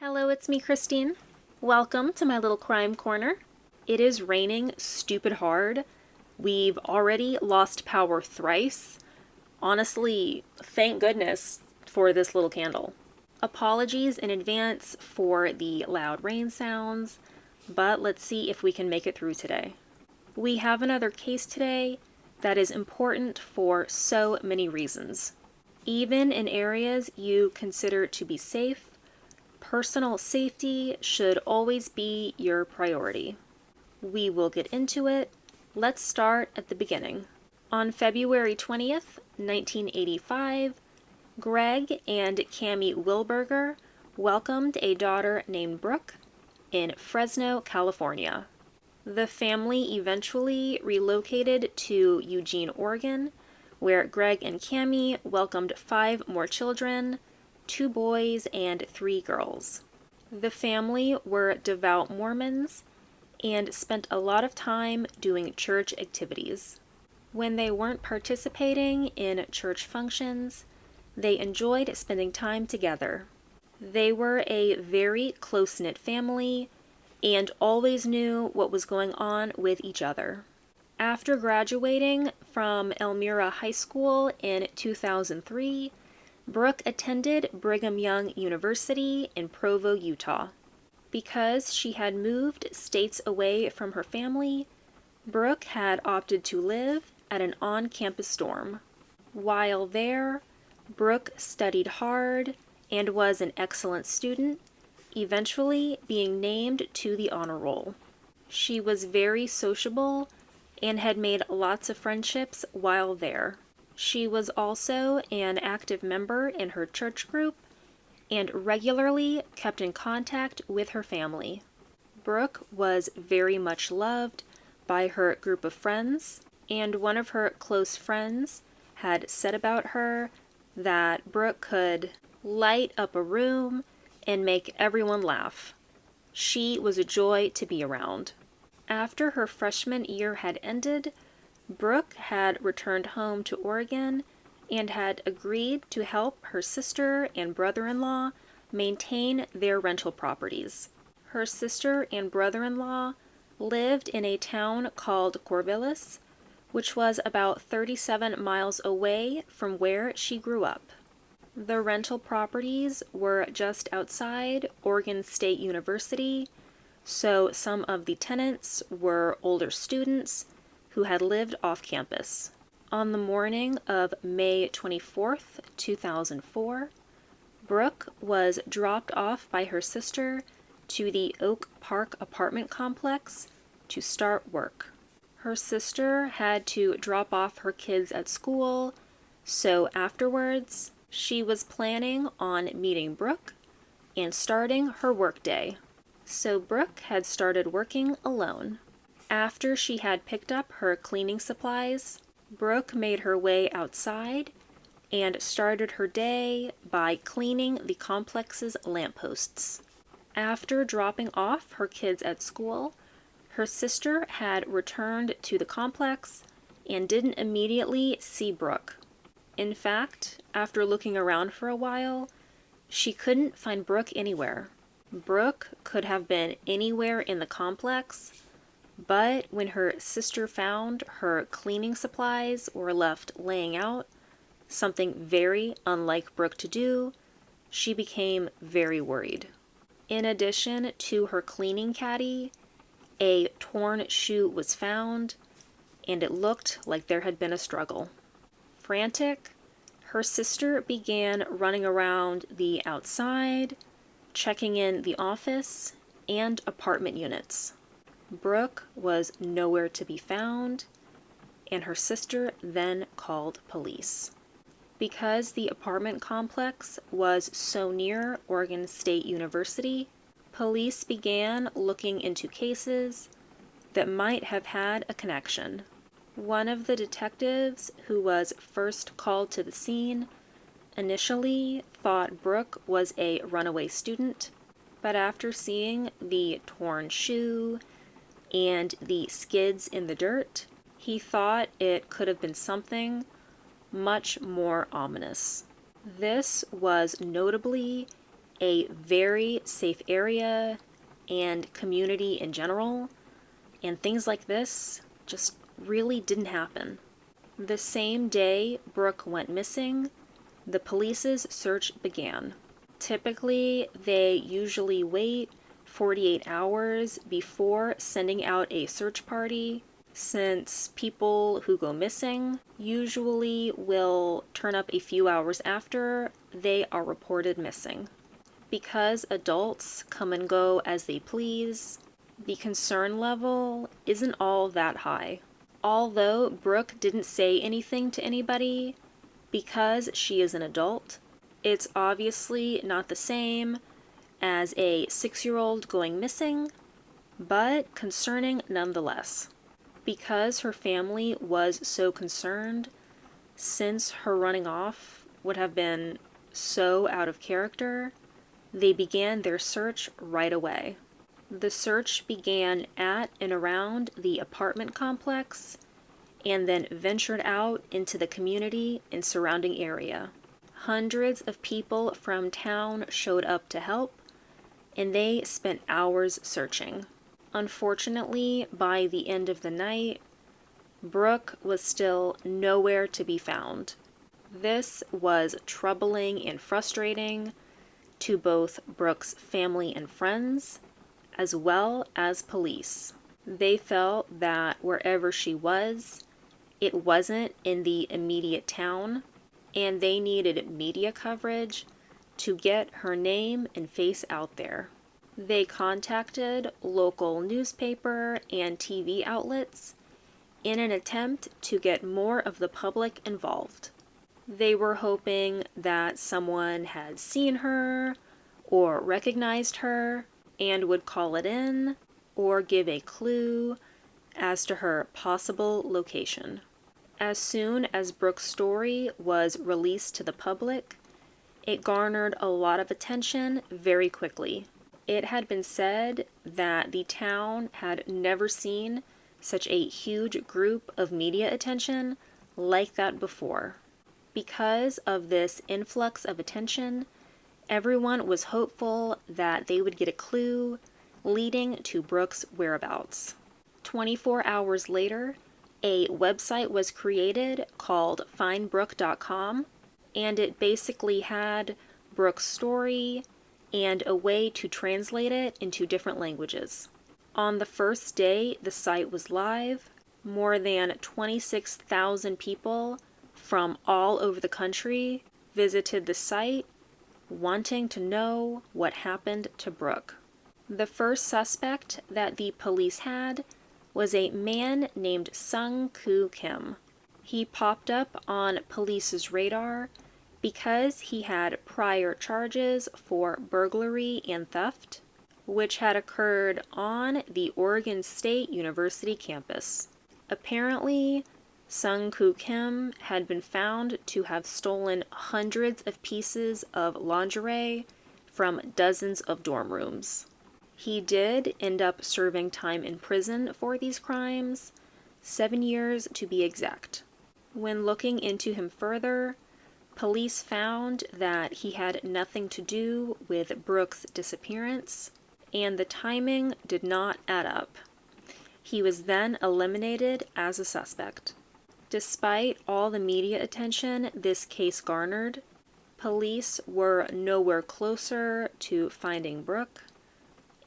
Hello, it's me, Christine. Welcome to my little crime corner. It is raining stupid hard. We've already lost power thrice. Honestly, thank goodness for this little candle. Apologies in advance for the loud rain sounds, but let's see if we can make it through today. We have another case today that is important for so many reasons. Even in areas you consider to be safe, personal safety should always be your priority. We will get into it. Let's start at the beginning. On February 20th, 1985, Greg and Cammie Wilberger welcomed a daughter named Brooke in Fresno, California. The family eventually relocated to Eugene, Oregon, where Greg and Cammie welcomed 5 more children, 2 boys and 3 girls. The family were devout Mormons and spent a lot of time doing church activities. When they weren't participating in church functions, they enjoyed spending time together. They were a very close-knit family and always knew what was going on with each other. After graduating from Elmira High School in 2003, Brooke attended Brigham Young University in Provo, Utah. Because she had moved states away from her family, Brooke had opted to live at an on-campus dorm. While there, Brooke studied hard and was an excellent student, eventually being named to the honor roll. She was very sociable and had made lots of friendships while there. She was also an active member in her church group and regularly kept in contact with her family. Brooke was very much loved by her group of friends, and one of her close friends had said about her that Brooke could light up a room and make everyone laugh. She was a joy to be around. After her freshman year had ended, Brooke had returned home to Oregon and had agreed to help her sister and brother-in-law maintain their rental properties. Her sister and brother-in-law lived in a town called Corvallis, which was about 37 miles away from where she grew up. The rental properties were just outside Oregon State University, so some of the tenants were older students who had lived off campus. On the morning of May 24th, 2004, Brooke was dropped off by her sister to the Oak Park apartment complex to start work. Her sister had to drop off her kids at school, so afterwards, she was planning on meeting Brooke and starting her workday. So Brooke had started working alone. After she had picked up her cleaning supplies, Brooke made her way outside and started her day by cleaning the complex's lampposts. After dropping off her kids at school, her sister had returned to the complex and didn't immediately see Brooke. In fact, after looking around for a while, she couldn't find Brooke anywhere. Brooke could have been anywhere in the complex, but when her sister found her cleaning supplies were left laying out, something very unlike Brooke to do, she became very worried. In addition to her cleaning caddy, a torn shoe was found, and it looked like there had been a struggle. Frantic, her sister began running around the outside, checking in the office and apartment units. Brooke was nowhere to be found, and her sister then called police. Because the apartment complex was so near Oregon State University, police began looking into cases that might have had a connection. One of the detectives who was first called to the scene initially thought Brooke was a runaway student, but after seeing the torn shoe and the skids in the dirt, he thought it could have been something much more ominous. This was notably a very safe area and community in general, and things like this just really didn't happen. The same day Brooke went missing, the police's search began. Typically, they usually wait 48 hours before sending out a search party, since people who go missing usually will turn up a few hours after they are reported missing. Because adults come and go as they please, the concern level isn't all that high. Although Brooke didn't say anything to anybody, because she is an adult, it's obviously not the same as a 6-year-old going missing, but concerning nonetheless. Because her family was so concerned, since her running off would have been so out of character, they began their search right away. The search began at and around the apartment complex and then ventured out into the community and surrounding area. Hundreds of people from town showed up to help, and they spent hours searching. Unfortunately, by the end of the night, Brooke was still nowhere to be found. This was troubling and frustrating to both Brooke's family and friends, as well as police. They felt that wherever she was, it wasn't in the immediate town, and they needed media coverage to get her name and face out there. They contacted local newspaper and TV outlets in an attempt to get more of the public involved. They were hoping that someone had seen her or recognized her and would call it in or give a clue as to her possible location. As soon as Brooke's story was released to the public, it garnered a lot of attention very quickly. It had been said that the town had never seen such a huge group of media attention like that before. Because of this influx of attention, everyone was hopeful that they would get a clue leading to Brooke's whereabouts. 24 hours later, a website was created called findbrooke.com, and it basically had Brooke's story and a way to translate it into different languages. On the first day the site was live, more than 26,000 people from all over the country visited the site wanting to know what happened to Brooke. The first suspect that the police had was a man named Sung-Koo Kim. He popped up on police's radar because he had prior charges for burglary and theft, which had occurred on the Oregon State University campus. Apparently, Sung-Koo Kim had been found to have stolen hundreds of pieces of lingerie from dozens of dorm rooms. He did end up serving time in prison for these crimes, 7 years to be exact. When looking into him further, police found that he had nothing to do with Brooke's disappearance, and the timing did not add up. He was then eliminated as a suspect. Despite all the media attention this case garnered, police were nowhere closer to finding Brooke,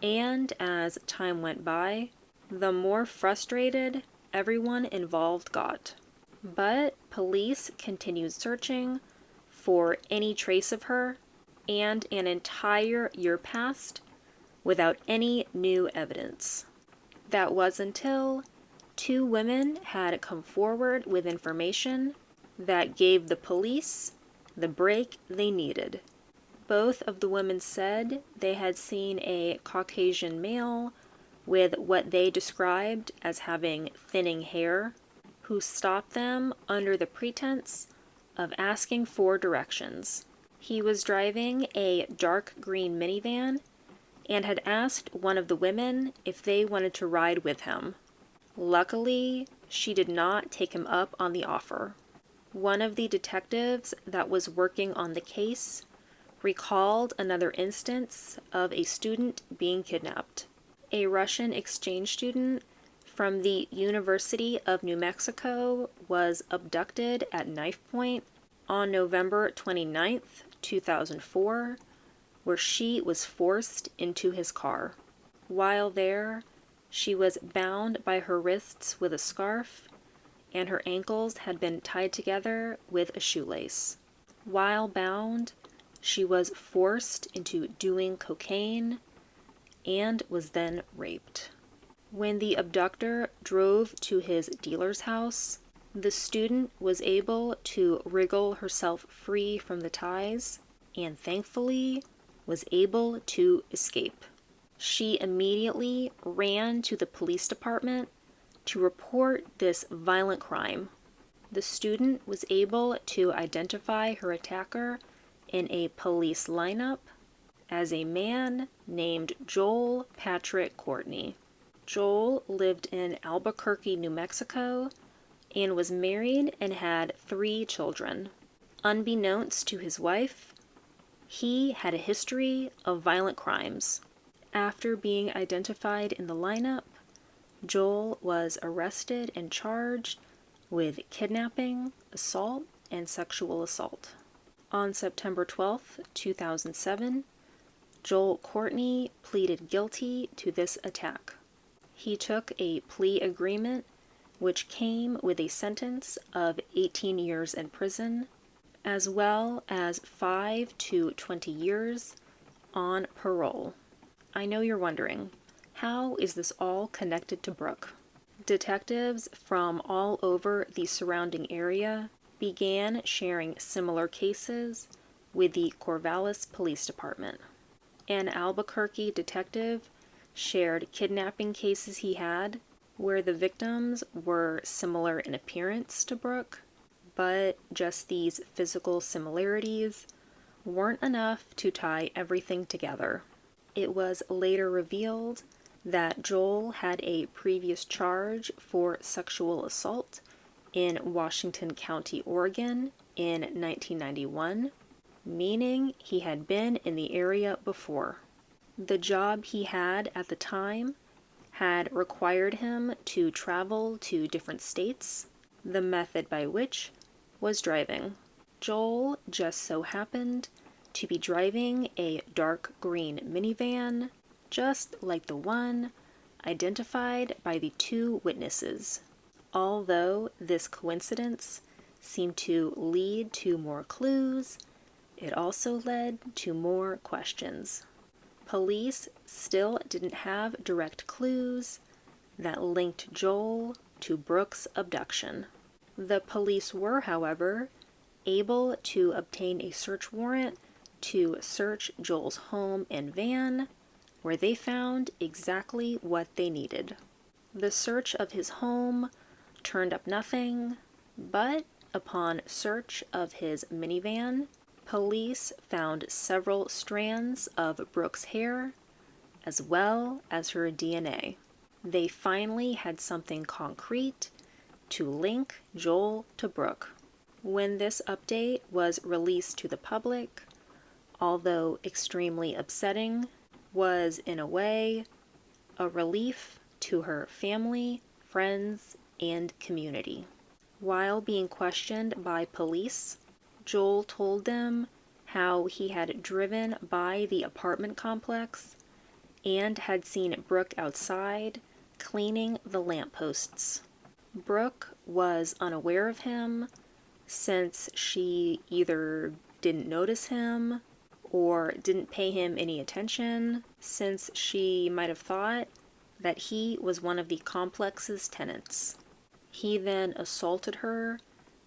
and as time went by, the more frustrated everyone involved got. But police continued searching for any trace of her, and an entire year passed without any new evidence. That was until 2 women had come forward with information that gave the police the break they needed. Both of the women said they had seen a Caucasian male with what they described as having thinning hair, who stopped them under the pretense of asking for directions. He was driving a dark green minivan and had asked one of the women if they wanted to ride with him. Luckily, she did not take him up on the offer. One of the detectives that was working on the case recalled another instance of a student being kidnapped. A Russian exchange student from the University of New Mexico was abducted at knife point on November 29th, 2004, where she was forced into his car. While there, she was bound by her wrists with a scarf, and her ankles had been tied together with a shoelace. While bound, she was forced into doing cocaine and was then raped. When the abductor drove to his dealer's house, the student was able to wriggle herself free from the ties and thankfully was able to escape. She immediately ran to the police department to report this violent crime. The student was able to identify her attacker in a police lineup as a man named Joel Patrick Courtney. Joel lived in Albuquerque, New Mexico, and was married and had 3 children. Unbeknownst to his wife, he had a history of violent crimes. After being identified in the lineup, Joel was arrested and charged with kidnapping, assault, and sexual assault. On September 12, 2007, Joel Courtney pleaded guilty to this attack. He took a plea agreement which came with a sentence of 18 years in prison, as well as 5 to 20 years on parole. I know you're wondering, how is this all connected to Brooke? Detectives from all over the surrounding area began sharing similar cases with the Corvallis Police Department. An Albuquerque detective shared kidnapping cases he had where the victims were similar in appearance to Brooke, but just these physical similarities weren't enough to tie everything together. It was later revealed that Joel had a previous charge for sexual assault in Washington County, Oregon in 1991, meaning he had been in the area before. The job he had at the time had required him to travel to different states, the method by which was driving. Joel just so happened to be driving a dark green minivan, just like the one identified by the 2 witnesses. Although this coincidence seemed to lead to more clues, it also led to more questions. Police still didn't have direct clues that linked Joel to Brooke's abduction. The police were, however, able to obtain a search warrant to search Joel's home and van, where they found exactly what they needed. The search of his home turned up nothing, but upon search of his minivan, police found several strands of Brooke's hair, as well as her DNA. They finally had something concrete to link Joel to Brooke. When this update was released to the public, although extremely upsetting, was in a way a relief to her family, friends, and community. While being questioned by police, Joel told them how he had driven by the apartment complex and had seen Brooke outside cleaning the lampposts. Brooke was unaware of him since she either didn't notice him or didn't pay him any attention, since she might have thought that he was one of the complex's tenants. He then assaulted her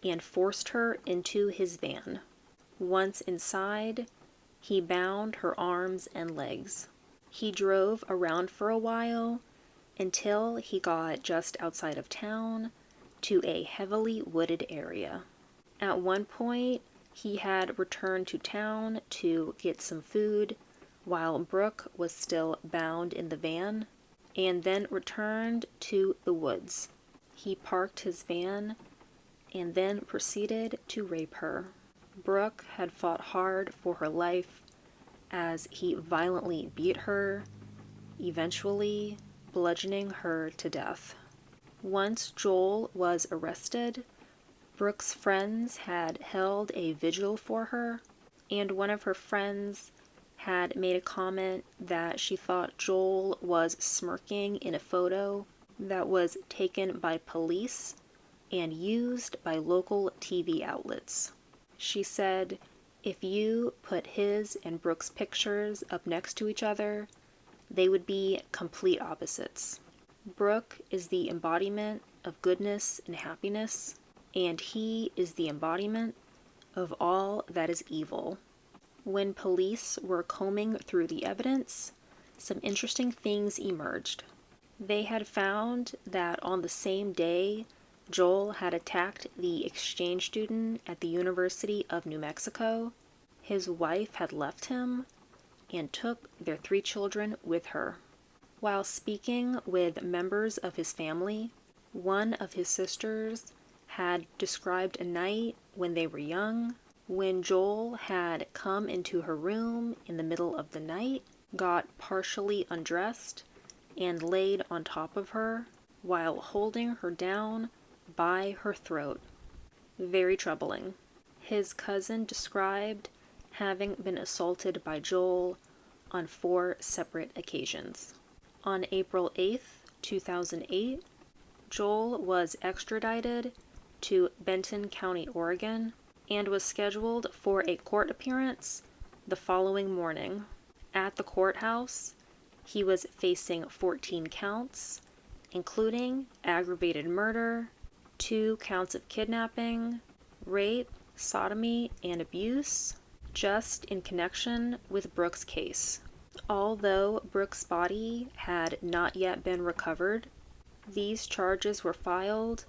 and forced her into his van. Once inside, he bound her arms and legs. He drove around for a while until he got just outside of town to a heavily wooded area. At one point, he had returned to town to get some food while Brooke was still bound in the van, and then returned to the woods. He parked his van and then proceeded to rape her. Brooke had fought hard for her life as he violently beat her, eventually bludgeoning her to death. Once Joel was arrested, Brooke's friends had held a vigil for her, and one of her friends had made a comment that she thought Joel was smirking in a photo that was taken by police and used by local TV outlets. She said, if you put his and Brooke's pictures up next to each other, they would be complete opposites. Brooke is the embodiment of goodness and happiness, and he is the embodiment of all that is evil. When police were combing through the evidence, some interesting things emerged. They had found that on the same day Joel had attacked the exchange student at the University of New Mexico, his wife had left him and took their 3 children with her. While speaking with members of his family, one of his sisters had described a night when they were young, when Joel had come into her room in the middle of the night, got partially undressed, and laid on top of her while holding her down by her throat. Very troubling. His cousin described having been assaulted by Joel on 4 separate occasions. On April 8th, 2008, Joel was extradited to Benton County, Oregon, and was scheduled for a court appearance the following morning. At the courthouse, he was facing 14 counts, including aggravated murder, 2 counts of kidnapping, rape, sodomy, and abuse, just in connection with Brooke's case. Although Brooke's body had not yet been recovered, these charges were filed,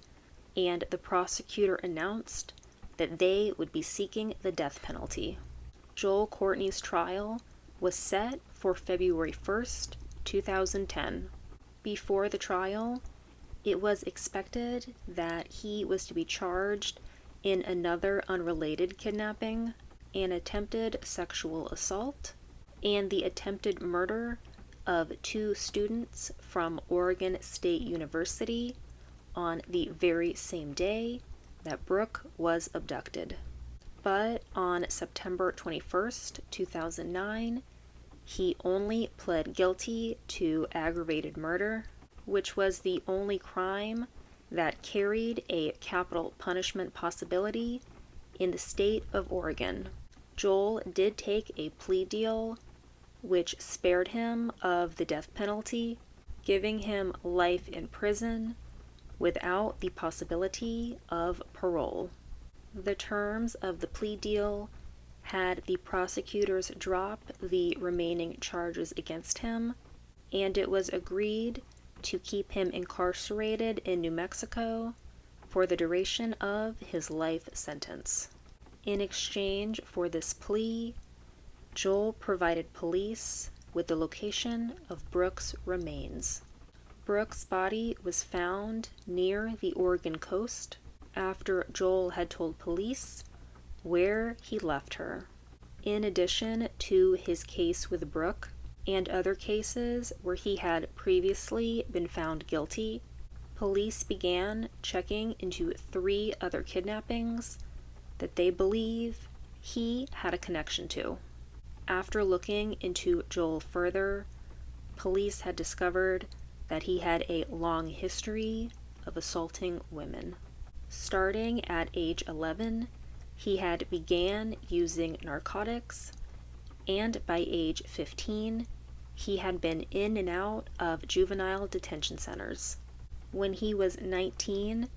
and the prosecutor announced that they would be seeking the death penalty. Joel Courtney's trial was set for February 1st, 2010. Before the trial, it was expected that he was to be charged in another unrelated kidnapping, an attempted sexual assault, and the attempted murder of 2 students from Oregon State University on the very same day that Brooke was abducted. But on September 21st, 2009, he only pled guilty to aggravated murder, which was the only crime that carried a capital punishment possibility in the state of Oregon. Joel did take a plea deal which spared him of the death penalty, giving him life in prison without the possibility of parole. The terms of the plea deal had the prosecutors drop the remaining charges against him, and it was agreed to keep him incarcerated in New Mexico for the duration of his life sentence. In exchange for this plea, Joel provided police with the location of Brooke's remains. Brooke's body was found near the Oregon coast after Joel had told police where he left her. In addition to his case with Brooke and other cases where he had previously been found guilty, police began checking into 3 other kidnappings that they believe he had a connection to. After looking into Joel further, police had discovered that he had a long history of assaulting women. Starting at age 11, he had began using narcotics, and by age 15, he had been in and out of juvenile detention centers. When he was 19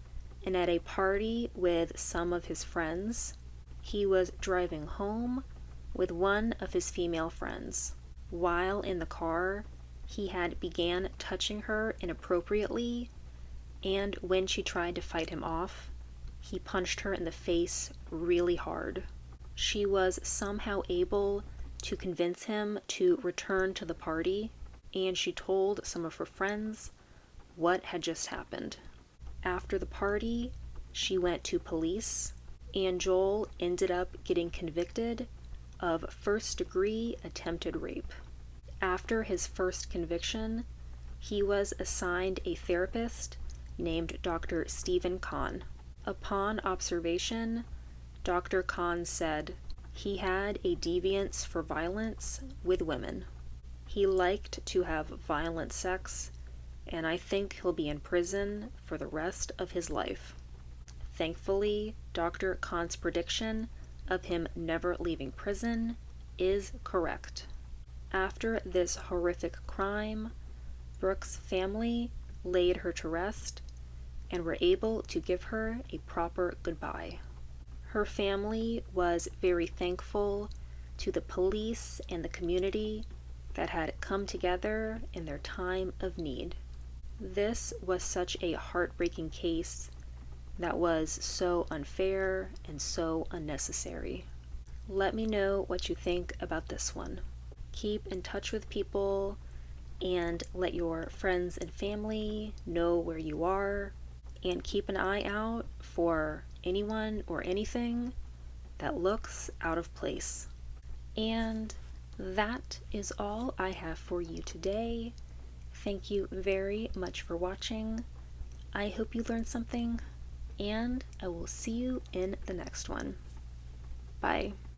and at a party with some of his friends, he was driving home with one of his female friends. While in the car, he had began touching her inappropriately, and when she tried to fight him off, he punched her in the face really hard. She was somehow able to convince him to return to the party, and she told some of her friends what had just happened. After the party, she went to police, and Joel ended up getting convicted of first-degree attempted rape. After his first conviction, he was assigned a therapist named Dr. Stephen Kahn. Upon observation, Dr. Kahn said he had a deviance for violence with women. He liked to have violent sex, and I think he'll be in prison for the rest of his life. Thankfully, Dr. Kahn's prediction of him never leaving prison is correct. After this horrific crime, Brooke's family laid her to rest and were able to give her a proper goodbye. Her family was very thankful to the police and the community that had come together in their time of need. This was such a heartbreaking case that was so unfair and so unnecessary. Let me know what you think about this one. Keep in touch with people and let your friends and family know where you are, and keep an eye out for anyone or anything that looks out of place. And that is all I have for you today. Thank you very much for watching. I hope you learned something, and I will see you in the next one. Bye.